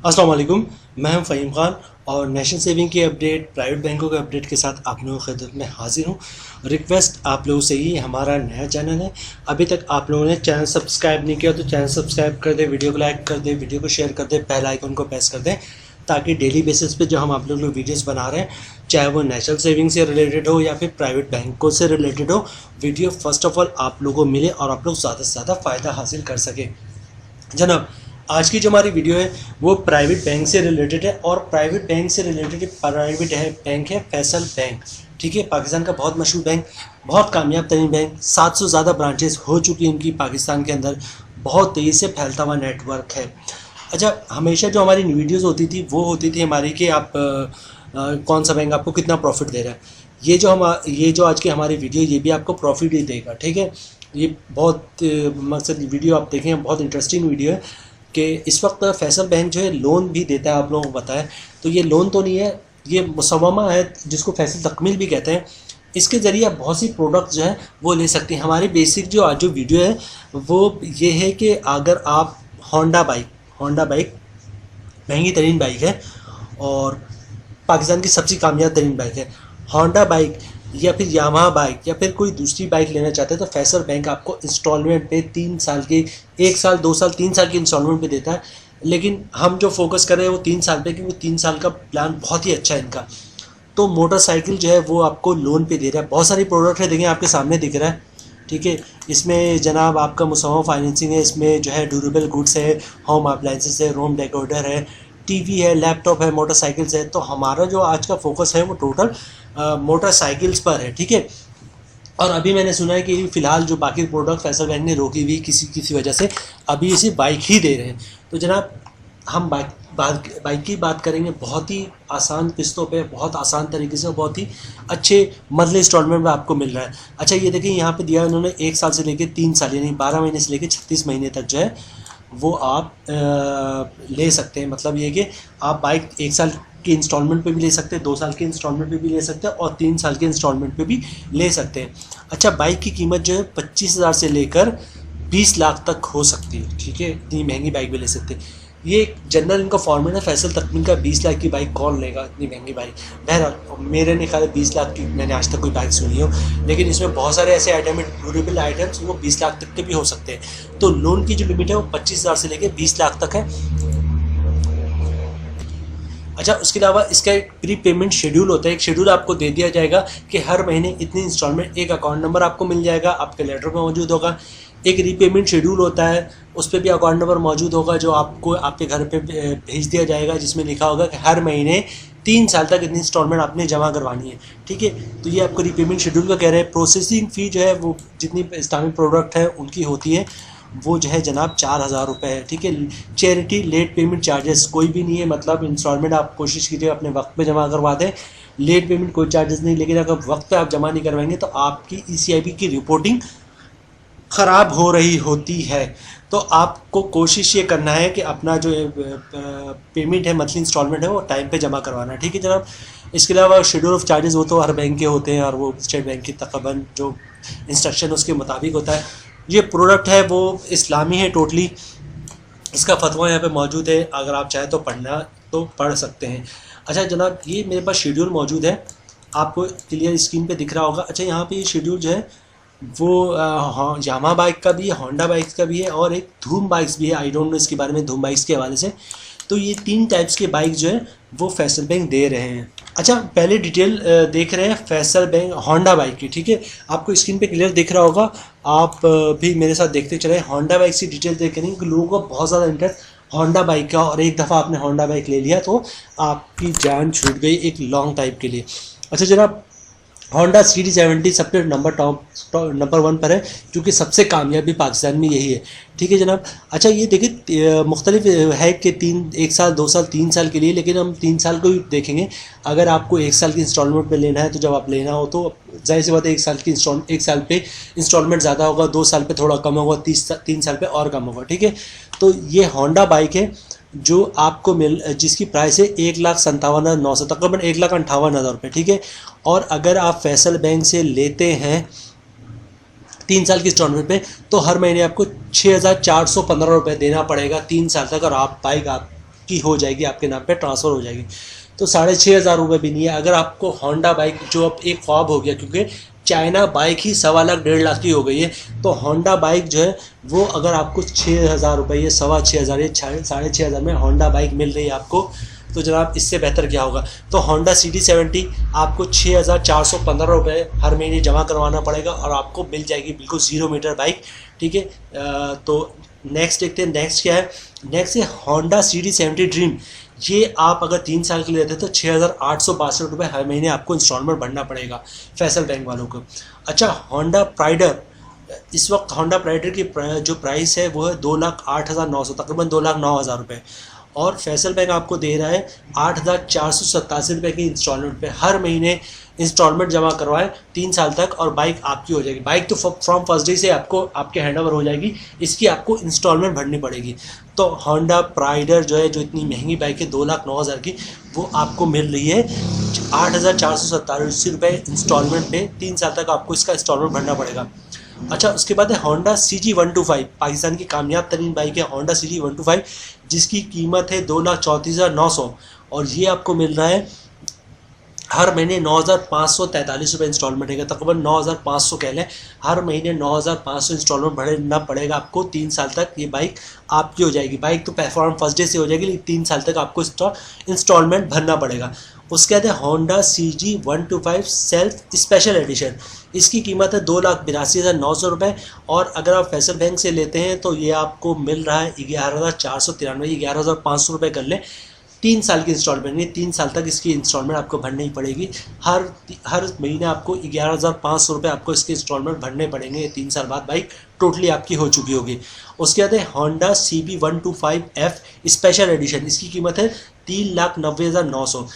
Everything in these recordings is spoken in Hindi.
अस्सलाम वालेकुम। मैं हूं फ़हीम ख़ान और नेशनल सेविंग की अपडेट, प्राइवेट बैंकों के अपडेट के साथ आप लोगों की खिदमत में हाजिर हूं। रिक्वेस्ट आप लोगों से ही, हमारा नया चैनल है, अभी तक आप लोगों ने चैनल सब्सक्राइब नहीं किया तो चैनल सब्सक्राइब कर दें, वीडियो को लाइक कर दें, वीडियो को शेयर कर दें, बेल आइकन को प्रेस कर दें ताकि डेली बेसिस पे जो हम आप लोग वीडियोस बना रहे हैं, चाहे वो नेशनल सेविंग से रिलेटेड हो या फिर प्राइवेट बैंकों से रिलेटेड हो, वीडियो फर्स्ट ऑफ ऑल आप लोगों को मिले और आप लोग ज़्यादा से ज़्यादा फ़ायदा हासिल कर सकें। जनाब, आज की जो हमारी वीडियो है वो प्राइवेट बैंक से रिलेटेड है और प्राइवेट बैंक से रिलेटेड बैंक है फैसल बैंक। ठीक है, पाकिस्तान का बहुत मशहूर बैंक, बहुत कामयाब तरीन बैंक, 700 ज़्यादा ब्रांचेस हो चुकी हैं इनकी पाकिस्तान के अंदर, बहुत तेज़ी से फैलता हुआ नेटवर्क है। अच्छा, हमेशा जो हमारी वीडियोज़ होती थी वो होती थी हमारी कि आप कौन सा बैंक आपको कितना प्रॉफिट दे रहा है। ये जो आज की हमारी वीडियो, ये भी आपको प्रॉफिट ही देगा। ठीक है, ये बहुत मकसद वीडियो आप देखें, बहुत इंटरेस्टिंग वीडियो है कि इस वक्त फैसल बैंक जो है लोन भी देता है, आप लोगों को पता है। तो ये लोन तो नहीं है, ये मुसव्वमा है जिसको फैसल तकमील भी कहते हैं। इसके ज़रिए आप बहुत सी प्रोडक्ट जो है वो ले सकते हैं। हमारी बेसिक जो आज जो वीडियो है वो ये है कि अगर आप होंडा बाइक महंगी तरीन बाइक है और पाकिस्तान की सबसे कामयाब तरीन बाइक है, होंडा बाइक या फिर यामाहा बाइक या फिर कोई दूसरी बाइक लेना चाहते हैं तो फैसल बैंक आपको इंस्टॉलमेंट पे 3 साल की, 1 साल 2 साल 3 साल की इंस्टॉलमेंट पे देता है। लेकिन हम जो फोकस कर रहे हैं वो 3 साल पे, क्योंकि 3 साल का प्लान बहुत ही अच्छा है इनका। तो मोटरसाइकिल जो है वो आपको लोन पे दे रहा है। बहुत सारी प्रोडक्ट है, देखें आपके सामने दिख रहा है। ठीक है, इसमें जनाब आपका मुसव्वमा फाइनेंसिंग है, इसमें जो है ड्यूरेबल गुड्स है, होम अप्लाइंसेस है, रूम डेकोरेटर है, टीवी है, लैपटॉप है, मोटरसाइकिल्स है। तो हमारा जो आज का फोकस है वो टोटल मोटरसाइकिल्स पर है। ठीक है, और अभी मैंने सुना है कि फ़िलहाल जो बाकी प्रोडक्ट फैसल बैंक ने रोकी हुई किसी वजह से, अभी इसे बाइक ही दे रहे हैं। तो जनाब, हम बाइक की बात करेंगे, बहुत ही आसान किस्तों पे, बहुत आसान तरीके से, बहुत ही अच्छे मंथली इंस्टॉलमेंट में आपको मिल रहा है। अच्छा, ये देखिए यहाँ पे दिया उन्होंने 1 साल से लेकर 3 साल, यानी 12 महीने से लेकर 36 महीने तक जो है वो आप ले सकते हैं। मतलब ये कि आप बाइक 1 साल की इंस्टॉलमेंट पे भी ले सकते हैं, 2 साल की इंस्टॉलमेंट पे भी ले सकते हैं और 3 साल के इंस्टॉलमेंट पे भी ले सकते हैं। अच्छा, बाइक की कीमत जो है 25,000 से लेकर 20 लाख तक हो सकती है। ठीक है, इतनी महंगी बाइक भी ले सकते हैं। ये एक जनरल इनका फॉर्मूला है फैसल तकमील का। 20 लाख की बाइक कौन लेगा, इतनी महंगी बाइक। बहरहाल मेरे ने ख्याल 20 लाख की मैंने आज तक कोई बाइक सुनी हो, लेकिन इसमें बहुत सारे ऐसे आइटम है, ड्यूरेबल आइटम्स, वो 20 लाख तक के भी हो सकते हैं। तो लोन की जो लिमिट है वो 25,000 से लेकर 20 लाख तक है। अच्छा, उसके अलावा इसका एक प्री पेमेंट शेड्यूल होता है। एक शेड्यूल आपको दे दिया जाएगा कि हर महीने इतनी इंस्टॉलमेंट, एक अकाउंट नंबर आपको मिल जाएगा, आपके लेटर में मौजूद होगा। एक रीपेमेंट शेड्यूल होता है, उस पर भी अकाउंट नंबर मौजूद होगा जो आपको आपके घर पे भेज दिया जाएगा, जिसमें लिखा होगा कि हर महीने 3 साल तक इतनी इंस्टॉलमेंट आपने जमा करवानी है। ठीक है, तो ये आपको रीपेमेंट शेड्यूल का कह रहे हैं। प्रोसेसिंग फ़ी जो है वो जितनी इस्लामिक प्रोडक्ट है उनकी होती है वो जो है जनाब 4,000 रुपये है। ठीक है, चैरिटी लेट पेमेंट चार्जेस कोई भी नहीं है। मतलब इंस्टॉलमेंट आप कोशिश कीजिए अपने वक्त पे जमा करवा दें, लेट पेमेंट कोई चार्जेस नहीं। लेकिन अगर वक्त पे आप जमा नहीं करवाएंगे तो आपकी ECIB की रिपोर्टिंग ख़राब हो रही होती है। तो आपको कोशिश ये करना है कि अपना जो पेमेंट है, मंथली इंस्टॉलमेंट है, वो टाइम पे जमा करवाना है। ठीक है जनाब, इसके अलावा शेड्यूल ऑफ चार्जेस वो तो हर बैंक के होते हैं और वो स्टेट बैंक की तकरीबन जो इंस्ट्रक्शन उसके मुताबिक होता है। ये प्रोडक्ट है वो इस्लामी है टोटली, इसका फतवा यहाँ पे मौजूद है, अगर आप चाहें तो पढ़ना तो पढ़ सकते हैं। अच्छा जनाब, ये मेरे पास शेड्यूल मौजूद है, आपको क्लियर स्क्रीन पे दिख रहा होगा। अच्छा, यहाँ पे ये शेड्यूल जो है वो यामाहा बाइक का भी है, होंडा बाइक्स का भी है और एक धूम बाइक्स भी है। आई डोंट नो इसके बारे में, धूम बाइक्स के हवाले से। तो ये 3 टाइप्स के बाइक जो है वो फैसल बैंक दे रहे हैं। अच्छा, पहले डिटेल देख रहे हैं फैसल बैंक होंडा बाइक की। ठीक है, आपको स्क्रीन पे क्लियर दिख रहा होगा, आप भी मेरे साथ देखते चले। होंडा बाइक की डिटेल देख रहे हैं कि लोगों को बहुत ज़्यादा इंटरेस्ट होंडा बाइक का, और एक दफ़ा आपने होंडा बाइक ले लिया तो आपकी जान छूट गई एक लॉन्ग टाइप के लिए। अच्छा जनाब, होंडा CD70 सबसे नंबर 1 पर है, क्योंकि सबसे कामयाबी पाकिस्तान में यही है। ठीक है जनाब। अच्छा, ये देखिए मुख्तलिफ है कि 1 साल 2 साल 3 साल के लिए, लेकिन हम 3 साल को भी देखेंगे। अगर आपको 1 साल की इंस्टॉलमेंट पे लेना है तो जब आप लेना हो तो जाहिर सी बात है 1 साल पे इंस्टॉलमेंट ज़्यादा होगा, 2 साल पे थोड़ा कम होगा, 3 साल पे और कम होगा। ठीक है, तो ये होंडा बाइक है जो आपको जिसकी प्राइस है 1,57,900, तकरीबन 1,58,000 रुपये। ठीक है, और अगर आप फैसल बैंक से लेते हैं 3 साल की इंस्टॉलमेंट पे तो हर महीने आपको 6,415 रुपये देना पड़ेगा 3 साल तक, और आप बाइक आप की हो जाएगी, आपके नाम पे ट्रांसफ़र हो जाएगी। तो 6,500 भी नहीं है। अगर आपको होंडा बाइक जो अब एक ख्वाब हो गया, क्योंकि चाइना बाइक ही 1.25 लाख 1.5 लाख की हो गई है, तो होंडा बाइक जो है वो अगर आपको 6,000 रुपये, 6,500 या 6,500 में होंडा बाइक मिल रही है आपको, तो जनाब इससे बेहतर क्या होगा। तो होंडा CD70 आपको 6,415 रुपये हर महीने जमा करवाना पड़ेगा और आपको मिल जाएगी बिल्कुल 0 मीटर बाइक, ठीक है। तो नेक्स्ट देखते हैं, नेक्स्ट क्या है। नेक्स्ट है होंडा CD70 ड्रीम। ये आप अगर 3 साल के लिए लेते हैं तो 6,862 रुपये हर महीने आपको इंस्टॉलमेंट भरना पड़ेगा फैसल बैंक वालों को। अच्छा, होंडा प्राइडर, इस वक्त होंडा प्राइडर की जो प्राइस है वो है 2,08,900, तकरीबन 2,09,000 रुपये, और फैसल बैंक आपको दे रहा है 8,487 रुपये की इंस्टॉलमेंट पे हर महीने इंस्टॉलमेंट जमा करवाएं 3 साल तक, और बाइक आपकी हो जाएगी। बाइक तो फ्रॉम फर्स्ट डे से आपको आपके हैंड ओवर हो जाएगी, इसकी आपको इंस्टॉलमेंट भरनी पड़ेगी। तो होंडा प्राइडर जो है, जो इतनी महंगी बाइक है 2,09,000 की, वो आपको मिल रही है 8,487 रुपये इंस्टॉलमेंट पे। 3 साल तक आपको इसका इंस्टॉलमेंट भरना पड़ेगा। अच्छा, उसके बाद है होंडा CG125, पाकिस्तान की कामयाब तरीन बाइक है होंडा CG125, जिसकी कीमत है 2,34,900, और ये आपको मिल रहा है हर महीने 9,543 रुपये इंस्टॉलमेंट है, तकरीबन 9,500 कह लें। हर महीने 9,500 इंस्टॉलमेंट भरना पड़ेगा आपको 3 साल तक। ये बाइक आपकी हो जाएगी। बाइक तो फॉर्म फर्स्ट डे से हो जाएगी, लेकिन 3 साल तक आपको इंस्टॉलमेंट भरना पड़ेगा। उसके बाद है Honda CG125 self special edition. इसकी कीमत है 2,82,900 रुपये, और अगर आप फैसल बैंक से लेते हैं तो ये आपको मिल रहा है 11,493, 11,500 रुपये कर लें। 3 साल की इंस्टॉलमेंट, नहीं 3 साल तक इसकी इंस्टॉलमेंट आपको भरनी ही पड़ेगी। हर महीने आपको 11,500 रुपये आपको इसके इंस्टॉलमेंट भरने पड़ेंगे। 3 साल बाद बाइक टोटली आपकी हो चुकी होगी। उसके बाद है होंडा CB125F स्पेशल एडिशन। इसकी कीमत है 3,90,900।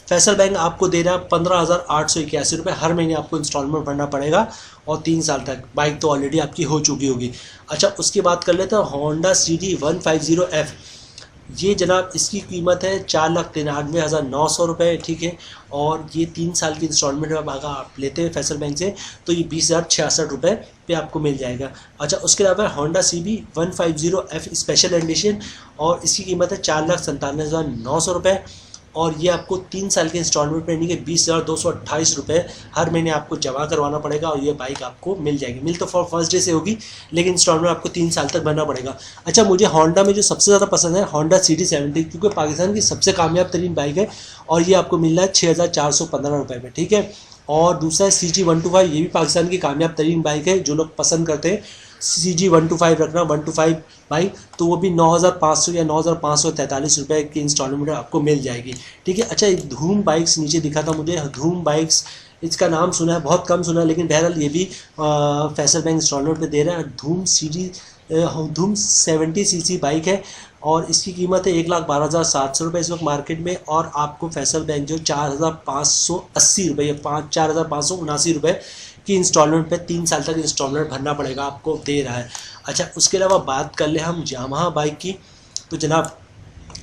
फैसल बैंक आपको दे रहा है 15,881 रुपये हर महीने आपको इंस्टॉलमेंट भरना पड़ेगा, और 3 साल तक। बाइक तो ऑलरेडी आपकी हो चुकी होगी। अच्छा, उसकी बात कर लेते हैं होंडा CD150F। ये जनाब इसकी कीमत है 4,93,900 रुपये, ठीक है। और ये 3 साल की इंस्टॉलमेंट में अगर आप लेते हैं फैसल बैंक से तो ये 20,066 रुपये पे आपको मिल जाएगा। अच्छा, उसके अलावा होंडा CB150F स्पेशल एडिशन, और इसकी कीमत है 4,97,900 रुपये, और ये आपको 3 साल के इंस्टॉलमेंट पे नहीं कि 20,228 रुपये हर महीने आपको जमा करवाना पड़ेगा, और ये बाइक आपको मिल जाएगी। मिल तो फर्स्ट डे से होगी, लेकिन इंस्टॉलमेंट आपको 3 साल तक भरना पड़ेगा। अच्छा, मुझे होंडा में जो सबसे ज़्यादा पसंद है होंडा CD70, क्योंकि पाकिस्तान की सबसे कामयाब तरीन बाइक है, और ये आपको मिल रहा है 6,415 रुपये में, ठीक है। और दूसरा है CG125, ये भी पाकिस्तान की कामयाब तरीन बाइक है। जो लोग पसंद करते हैं CG125 रखना, 125 बाइक, तो वो भी 9,500 या 9,543 रुपये की इंस्टॉलमेंट आपको मिल जाएगी, ठीक है। अच्छा, एक धूम बाइक्स नीचे दिखा था मुझे, धूम बाइक्स, इसका नाम सुना है, बहुत कम सुना है, लेकिन बहरहाल ये भी फैसल बैंक इंस्टॉलमेंट पे दे रहा है। धूम 70cc बाइक है, और इसकी कीमत है 1,12,700 रुपये इस वक्त मार्केट में, और आपको फैसल बैंक जो 4,580 रुपये, 4,579 रुपये की इंस्टॉलमेंट पे 3 साल तक इंस्टॉलमेंट भरना पड़ेगा आपको दे रहा है। अच्छा, उसके अलावा बात कर ले हम यामाहा बाइक की, तो जनाब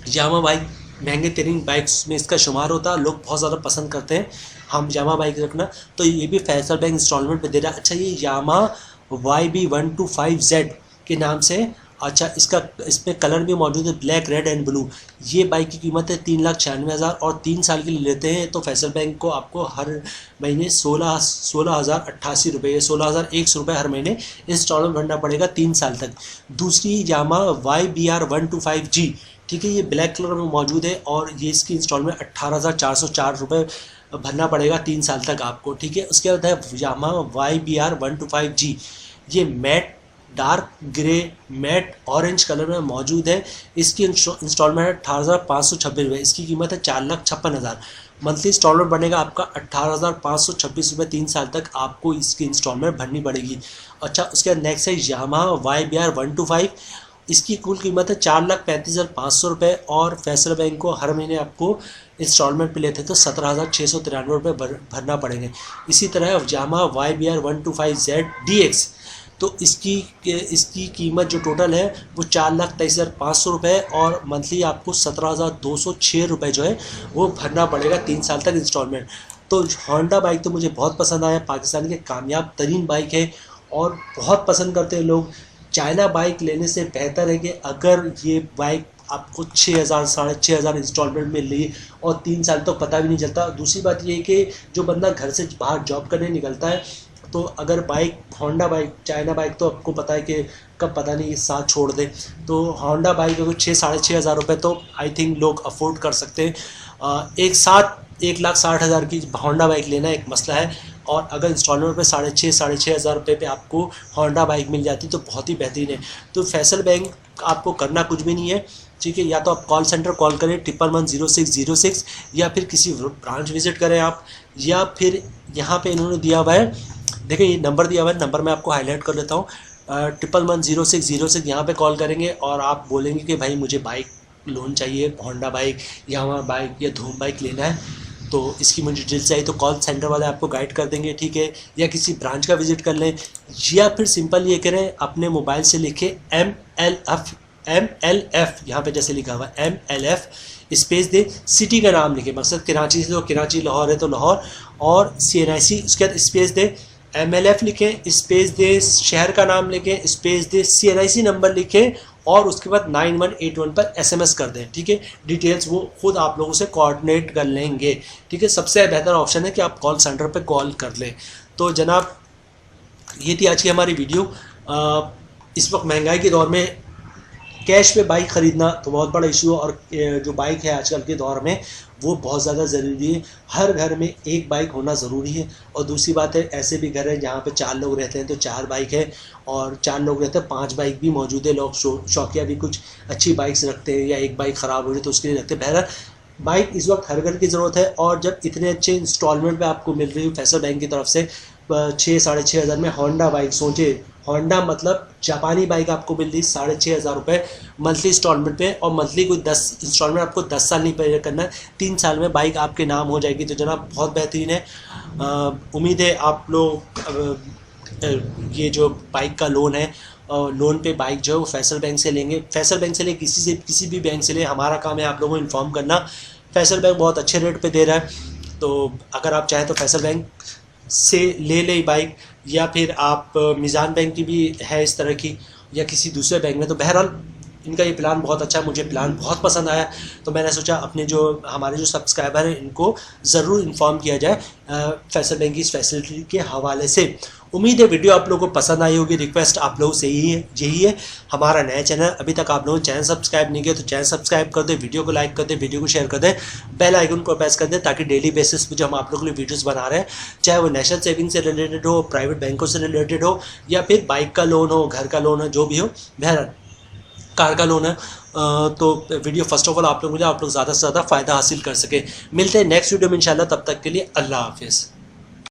यामाहा बाइक महंगे तरीन बाइक्स में इसका शुमार होता है। लोग बहुत ज़्यादा पसंद करते हैं हम यामाहा बाइक रखना, तो ये भी फैसल बैंक इंस्टॉलमेंट पे दे रहा है। अच्छा, ये यामाहा YB125Z के नाम से, अच्छा इसमें कलर भी मौजूद है, ब्लैक, रेड एंड ब्लू। ये बाइक की कीमत है 3,96,000, और 3 साल के लिए लेते हैं तो फैसल बैंक को आपको हर महीने 16,088 रुपये, 16,100 रुपये हर महीने इंस्टॉलमेंट भरना पड़ेगा 3 साल तक। दूसरी यामाहा YBR125G, ठीक है, ये ब्लैक कलर में मौजूद है, और ये इसकी इंस्टॉलमेंट 18,404 रुपये भरना पड़ेगा 3 साल तक आपको, ठीक है। उसके बाद है यामाहा YBR125G, ये matte dark grey matte orange colour में मौजूद है। इसकी इंस्टॉलमेंट है 18,526 रुपये, इसकी कीमत है 4,56,000। मंथली इंस्टॉलमेंट बनेगा आपका 18,526 रुपये 3 साल तक आपको इसकी इंस्टॉलमेंट भरनी पड़ेगी। अच्छा, उसके बाद नेक्स्ट है यामाहा YBR125, इसकी कुल कीमत है 4,35,500 रुपये, और फैसल बैंक को हर महीने आपको इंस्टॉलमेंट पे लेते हैं तो 17,693 रुपये भरना पड़ेंगे। इसी तरह यामाहा YBR125Z DX, तो इसकी कीमत जो टोटल है वो 4,23,500 रुपये, और मंथली आपको 17,206 रुपये जो है वो भरना पड़ेगा 3 साल तक इंस्टॉलमेंट। तो होंडा बाइक तो मुझे बहुत पसंद आया, पाकिस्तान के कामयाब तरीन बाइक है, और बहुत पसंद करते हैं लोग। चाइना बाइक लेने से बेहतर है कि अगर ये बाइक आपको 6,000 6,500 इंस्टॉलमेंट मिल रही है और 3 साल तक पता भी नहीं चलता। दूसरी बात ये है कि जो बंदा घर से बाहर जॉब करने निकलता है तो अगर bike Honda bike, China bike तो आपको पता है कि कब पता नहीं साथ छोड़ दे, तो होंडा बाइक अगर 6,500 रुपये तो आई थिंक लोग अफोर्ड कर सकते हैं। एक साथ 1,60,000 की होंडा बाइक लेना एक मसला है, और अगर इंस्टॉलमेंट पे 6,500 रुपये पे आपको होंडा बाइक मिल जाती तो बहुत ही बेहतरीन है। तो फैसल बैंक आपको करना कुछ भी नहीं है, ठीक है। या तो आप कॉल सेंटर कॉल करें 1110606, या फिर किसी ब्रांच विजिट करें आप, या फिर यहाँ पे इन्होंने दिया हुआ है, देखिए ये नंबर दिया हुआ है, नंबर मैं आपको हाईलाइट कर देता हूँ। 1110606 यहाँ पे कॉल करेंगे और आप बोलेंगे कि भाई मुझे बाइक लोन चाहिए, होंडा बाइक या हमारा बाइक या धूम बाइक लेना है, तो इसकी मुझे डिटेल्स चाहिए, तो कॉल सेंटर वाले आपको गाइड कर देंगे, ठीक है। या किसी ब्रांच का विजिट कर लें, या फिर सिंपल ये करें अपने मोबाइल से लिखे MLF यहाँ पे जैसे लिखा हुआ MLF स्पेस दे, सिटी का नाम लिखे, मकसद कराची से तो कराची, लाहौर है तो लाहौर, और CNIC उसके बाद स्पेस दे, MLF लिखें, स्पेस दे, शहर का नाम लिखें, स्पेस दे, CNIC नंबर लिखें, और उसके बाद 9181 पर SMS कर दें, ठीक है। डिटेल्स वो खुद आप लोगों से कोऑर्डिनेट कर लेंगे, ठीक है। सबसे बेहतर ऑप्शन है कि आप कॉल सेंटर पे कॉल कर लें। तो जनाब ये थी आज की हमारी वीडियो। इस वक्त महंगाई के दौर में कैश पे बाइक ख़रीदना तो बहुत बड़ा इशू है, और जो बाइक है आजकल के दौर में वो बहुत ज़्यादा ज़रूरी है। हर घर में एक बाइक होना ज़रूरी है। और दूसरी बात है, ऐसे भी घर हैं जहाँ पे 4 लोग रहते हैं तो 4 बाइक है, और 4 लोग रहते हैं 5 बाइक भी मौजूद है। लोग शौकिया भी कुछ अच्छी बाइक्स रखते हैं, या एक बाइक ख़राब हो जाए तो उसके लिए रखते हैं। बहरहाल बाइक इस वक्त हर घर की ज़रूरत है, और जब इतने अच्छे इंस्टॉलमेंट पे आपको मिल रही है फैसल बैंक की तरफ से 6,500 में होंडा बाइक, सोचे होंडा मतलब जापानी बाइक आपको मिल रही 6,500 रुपये मंथली इंस्टॉलमेंट पे, और मंथली कोई 10 इंस्टॉलमेंट आपको 10 साल नहीं पे करना है, 3 साल में बाइक आपके नाम हो जाएगी। तो जनाब बहुत बेहतरीन है। उम्मीद है आप लोग ये जो बाइक का लोन है, लोन पे बाइक जो है वो फैसल बैंक से लेंगे। फैसल बैंक से ले, किसी भी बैंक से ले, हमारा काम है आप लोगों को इन्फॉर्म करना। फैसल बैंक बहुत अच्छे रेट पे दे रहा है, तो अगर आप चाहें तो फैसल बैंक से ले ले बाइक, या फिर आप मीज़ान बैंक की भी है इस तरह की, या किसी दूसरे बैंक में। तो बहरहाल इनका ये प्लान बहुत अच्छा है, मुझे प्लान बहुत पसंद आया, तो मैंने सोचा अपने जो हमारे जो सब्सक्राइबर हैं इनको ज़रूर इन्फॉर्म किया जाए फैसल बैंक की इस फैसिलिटी के हवाले से। उम्मीद है वीडियो आप लोगों को पसंद आई होगी। रिक्वेस्ट आप लोगों से यही है, हमारा नया चैनल, अभी तक आप लोगों ने चैनल सब्सक्राइब नहीं किया तो चैनल सब्सक्राइब कर दें, वीडियो को लाइक कर दें, वीडियो को शेयर कर दें, बेल आइकन को प्रेस कर दें, ताकि डेली बेसिस पे जो हम आप लोगों के लिए वीडियोस बना रहे हैं, चाहे वो नेशनल सेविंग से रिलेटेड हो, प्राइवेट बैंकों से रिलेटेड हो, या फिर बाइक का लोन हो, घर का लोन हो, जो भी हो, बहरहाल कार का लोन है, तो वीडियो फर्स्ट ऑफ ऑल आप लोग ज़्यादा से ज़्यादा फ़ायदा हासिल कर सके। मिलते हैं नेक्स्ट वीडियो में इंशाल्लाह, तब तक के लिए अल्लाह हाफिज़।